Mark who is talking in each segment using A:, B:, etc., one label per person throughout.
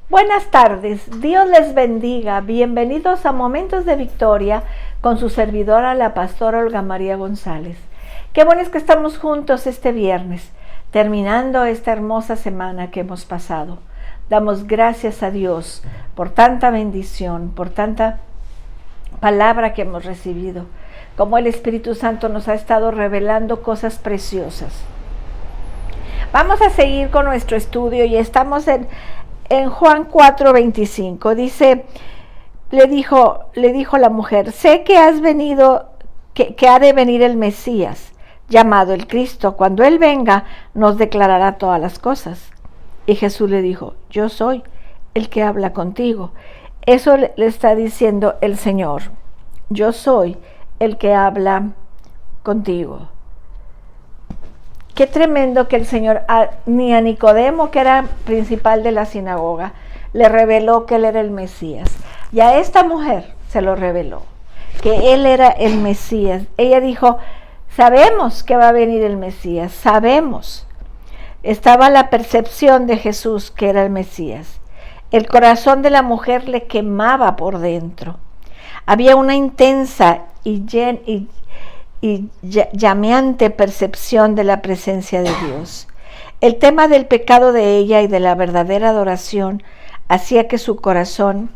A: Buenas tardes, Dios les bendiga, bienvenidos a Momentos de Victoria con su servidora la pastora Olga María González. Qué bueno es que estamos juntos este viernes, terminando esta hermosa semana que hemos pasado. Damos gracias a Dios por tanta bendición, por tanta palabra que hemos recibido, como el Espíritu Santo nos ha estado revelando cosas preciosas. Vamos a seguir con nuestro estudio y estamos en Juan 4:25, dice, le dijo la mujer, sé que has venido, que ha de venir el Mesías, llamado el Cristo. Cuando Él venga, nos declarará todas las cosas. Y Jesús le dijo, yo soy el que habla contigo. Eso le está diciendo el Señor, yo soy el que habla contigo. Qué tremendo que el Señor, ni a Nicodemo, que era principal de la sinagoga, le reveló que Él era el Mesías. Y a esta mujer se lo reveló, que Él era el Mesías. Ella dijo, sabemos que va a venir el Mesías, sabemos. Estaba la percepción de Jesús que era el Mesías. El corazón de la mujer le quemaba por dentro. Había una intensa y llameante percepción de la presencia de Dios. El tema del pecado de ella y de la verdadera adoración hacía que su corazón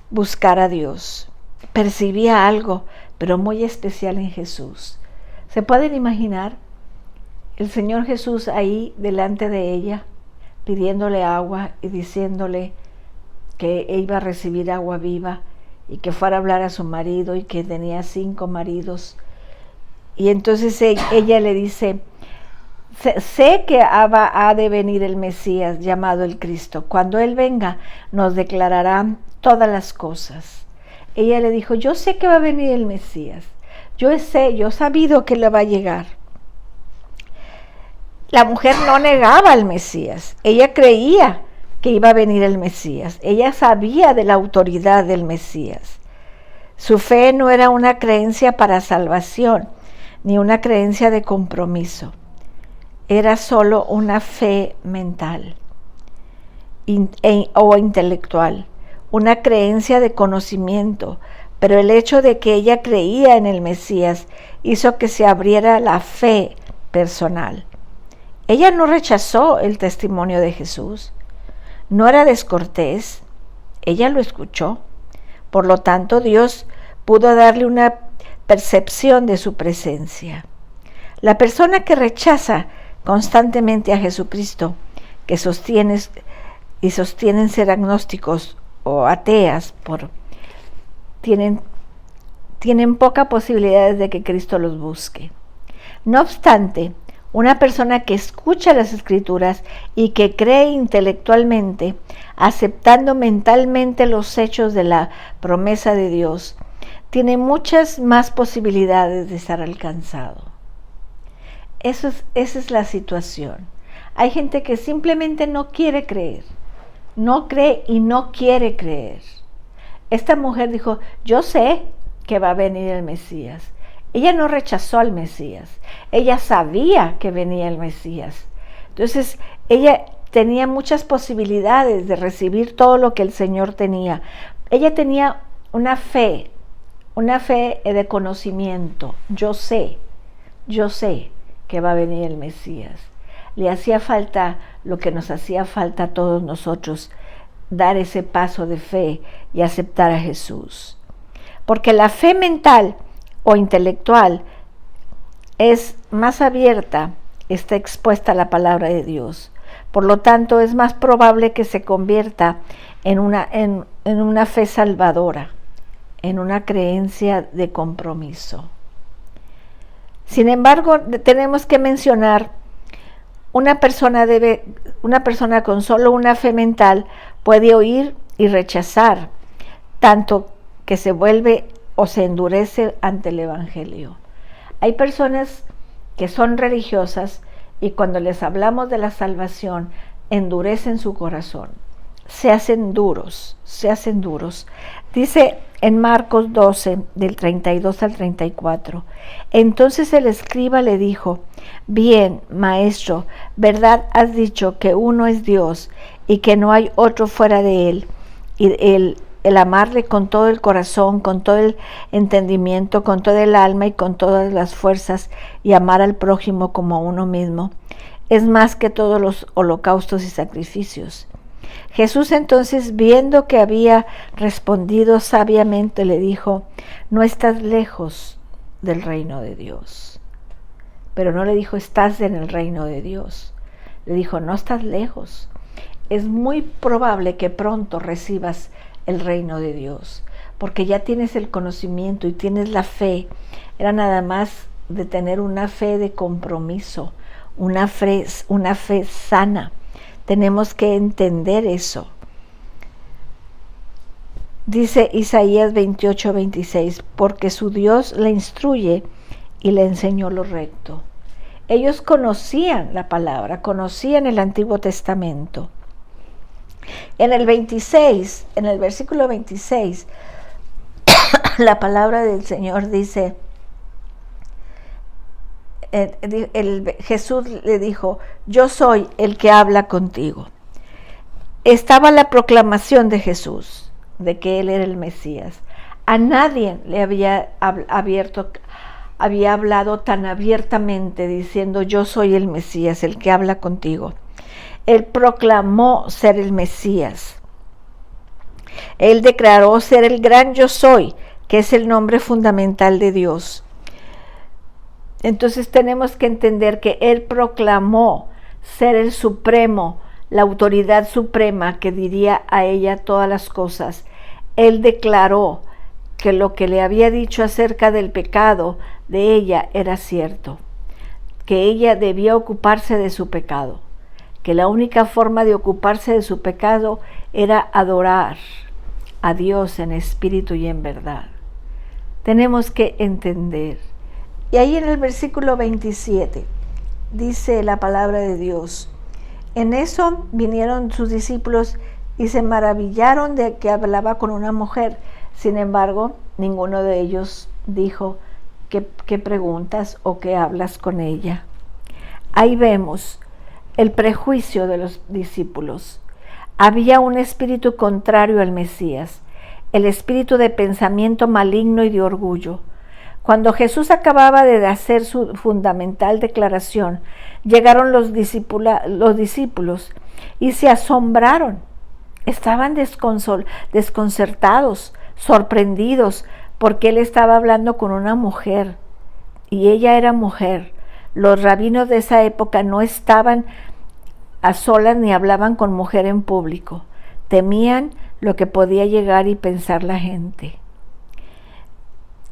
A: buscara a Dios. Percibía algo, pero muy especial en Jesús. ¿Se pueden imaginar el Señor Jesús ahí delante de ella, pidiéndole agua y diciéndole que iba a recibir agua viva y que fuera a hablar a su marido y que tenía 5 maridos? Y entonces ella le dice, sé que ha de venir el Mesías llamado el Cristo. Cuando Él venga, nos declarará todas las cosas. Ella le dijo, yo sé que va a venir el Mesías. Yo he sabido que le va a llegar. La mujer no negaba al Mesías. Ella creía que iba a venir el Mesías. Ella sabía de la autoridad del Mesías. Su fe no era una creencia para salvación, ni una creencia de compromiso. Era solo una fe mental o intelectual, una creencia de conocimiento, pero el hecho de que ella creía en el Mesías hizo que se abriera la fe personal. Ella no rechazó el testimonio de Jesús, no era descortés, ella lo escuchó. Por lo tanto, Dios pudo darle una percepción de su presencia. La persona que rechaza constantemente a Jesucristo, que sostienen ser agnósticos o ateas, tienen pocas posibilidades de que Cristo los busque. No obstante, una persona que escucha las Escrituras y que cree intelectualmente, aceptando mentalmente los hechos de la promesa de Dios, tiene muchas más posibilidades de ser alcanzado. Esa es la situación. Hay gente que simplemente no quiere creer, no cree y no quiere creer. Esta mujer dijo, yo sé que va a venir el Mesías. Ella no rechazó al Mesías, ella sabía que venía el Mesías. Entonces, ella tenía muchas posibilidades de recibir todo lo que el Señor tenía. Ella tenía una fe de conocimiento. Yo sé que va a venir el Mesías. Le hacía falta lo que nos hacía falta a todos nosotros, dar ese paso de fe y aceptar a Jesús. Porque la fe mental o intelectual es más abierta, está expuesta a la palabra de Dios. Por lo tanto, es más probable que se convierta en una fe salvadora, en una creencia de compromiso. Sin embargo, tenemos que mencionar, una persona con solo una fe mental puede oír y rechazar, tanto que se vuelve o se endurece ante el Evangelio. Hay personas que son religiosas y cuando les hablamos de la salvación, endurecen su corazón. Se hacen duros. Dice en Marcos 12, del 32 al 34. Entonces el escriba le dijo: bien, maestro, verdad has dicho que uno es Dios y que no hay otro fuera de él, y el amarle con todo el corazón, con todo el entendimiento, con todo el alma y con todas las fuerzas, y amar al prójimo como a uno mismo, es más que todos los holocaustos y sacrificios. Jesús entonces, viendo que había respondido sabiamente, le dijo: no estás lejos del reino de Dios. Pero no le dijo: estás en el reino de Dios. Le dijo: no estás lejos. Es muy probable que pronto recibas el reino de Dios, porque ya tienes el conocimiento y tienes la fe. Era nada más de tener una fe de compromiso, una fe sana. Tenemos que entender eso. Dice Isaías 28, 26, porque su Dios le instruye y le enseñó lo recto. Ellos conocían la palabra, conocían el Antiguo Testamento. En el versículo 26, la palabra del Señor dice, Jesús le dijo: yo soy el que habla contigo. Estaba la proclamación de Jesús de que Él era el Mesías. A nadie le había hablado tan abiertamente diciendo: yo soy el Mesías, el que habla contigo. Él proclamó ser el Mesías. Él declaró ser el gran yo soy, que es el nombre fundamental de Dios. Entonces tenemos que entender que Él proclamó ser el supremo, la autoridad suprema que diría a ella todas las cosas. Él declaró que lo que le había dicho acerca del pecado de ella era cierto, que ella debía ocuparse de su pecado, que la única forma de ocuparse de su pecado era adorar a Dios en espíritu y en verdad. Tenemos que entender. Y ahí en el versículo 27 dice la palabra de Dios: en eso vinieron sus discípulos y se maravillaron de que hablaba con una mujer. Sin embargo, ninguno de ellos dijo: ¿qué preguntas o qué hablas con ella? Ahí vemos el prejuicio de los discípulos. Había un espíritu contrario al Mesías, el espíritu de pensamiento maligno y de orgullo. Cuando Jesús acababa de hacer su fundamental declaración, llegaron los discípulos y se asombraron. Estaban desconcertados, sorprendidos, porque Él estaba hablando con una mujer y ella era mujer. Los rabinos de esa época no estaban a solas ni hablaban con mujer en público. Temían lo que podía llegar y pensar la gente.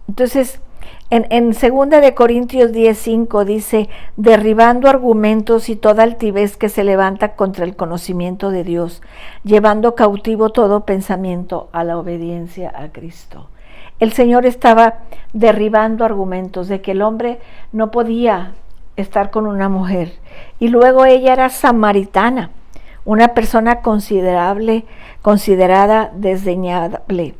A: Entonces, en 2 de Corintios 10:5 dice: derribando argumentos y toda altivez que se levanta contra el conocimiento de Dios, llevando cautivo todo pensamiento a la obediencia a Cristo. El Señor estaba derribando argumentos de que el hombre no podía estar con una mujer. Y luego ella era samaritana, una persona considerada desdeñable,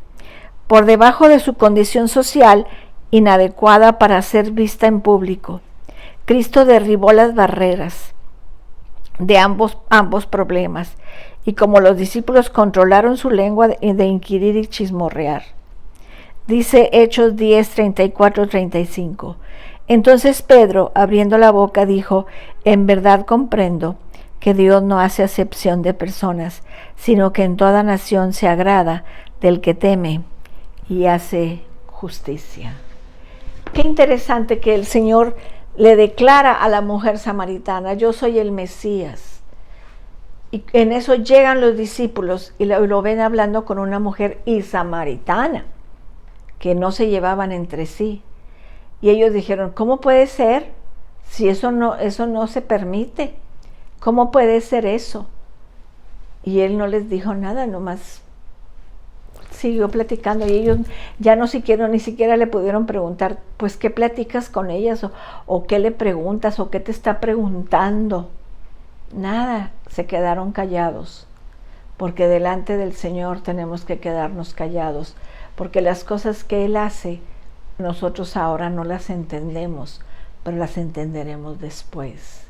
A: por debajo de su condición social, inadecuada para ser vista en público. Cristo derribó las barreras de ambos problemas, y como los discípulos controlaron su lengua de inquirir y chismorrear. Dice Hechos 10, 34, 35. Entonces Pedro, abriendo la boca, dijo: en verdad comprendo que Dios no hace acepción de personas, sino que en toda nación se agrada del que teme y hace justicia. Qué interesante que el Señor le declara a la mujer samaritana: yo soy el Mesías. Y en eso llegan los discípulos y lo ven hablando con una mujer y samaritana, que no se llevaban entre sí. Y ellos dijeron: ¿cómo puede ser? Si eso no se permite. ¿Cómo puede ser eso? Y Él no les dijo nada, nomás siguió platicando, y ellos ya ni siquiera le pudieron preguntar: pues, ¿qué platicas con ellas? O ¿qué le preguntas? ¿O qué te está preguntando? Nada, se quedaron callados, porque delante del Señor tenemos que quedarnos callados, porque las cosas que Él hace, nosotros ahora no las entendemos, pero las entenderemos después.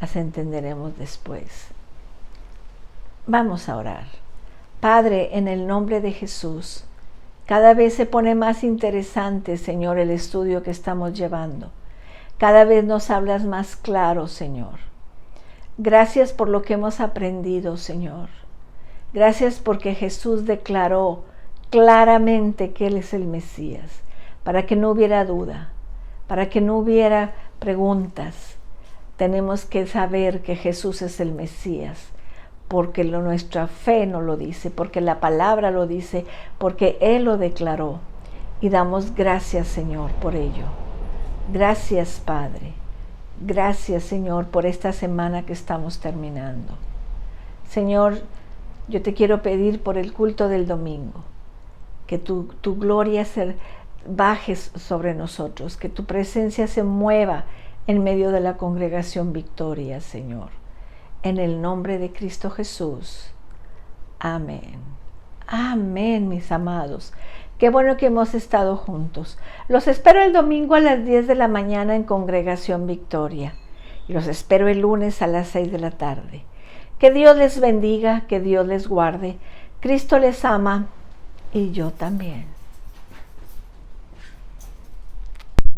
A: Las entenderemos después. Vamos a orar. Padre, en el nombre de Jesús, cada vez se pone más interesante, Señor, el estudio que estamos llevando. Cada vez nos hablas más claro, Señor. Gracias por lo que hemos aprendido, Señor. Gracias porque Jesús declaró claramente que Él es el Mesías, para que no hubiera duda, para que no hubiera preguntas. Tenemos que saber que Jesús es el Mesías, porque nuestra fe nos lo dice, porque la palabra lo dice, porque Él lo declaró. Y damos gracias, Señor, por ello. Gracias, Padre. Gracias, Señor, por esta semana que estamos terminando. Señor, yo te quiero pedir por el culto del domingo, que tu gloria baje sobre nosotros, que tu presencia se mueva en medio de la congregación Victoria, Señor. En el nombre de Cristo Jesús. Amén. Amén, mis amados. Qué bueno que hemos estado juntos. Los espero el domingo a las 10 de la mañana en Congregación Victoria. Y los espero el lunes a las 6 de la tarde. Que Dios les bendiga, que Dios les guarde. Cristo les ama y yo también.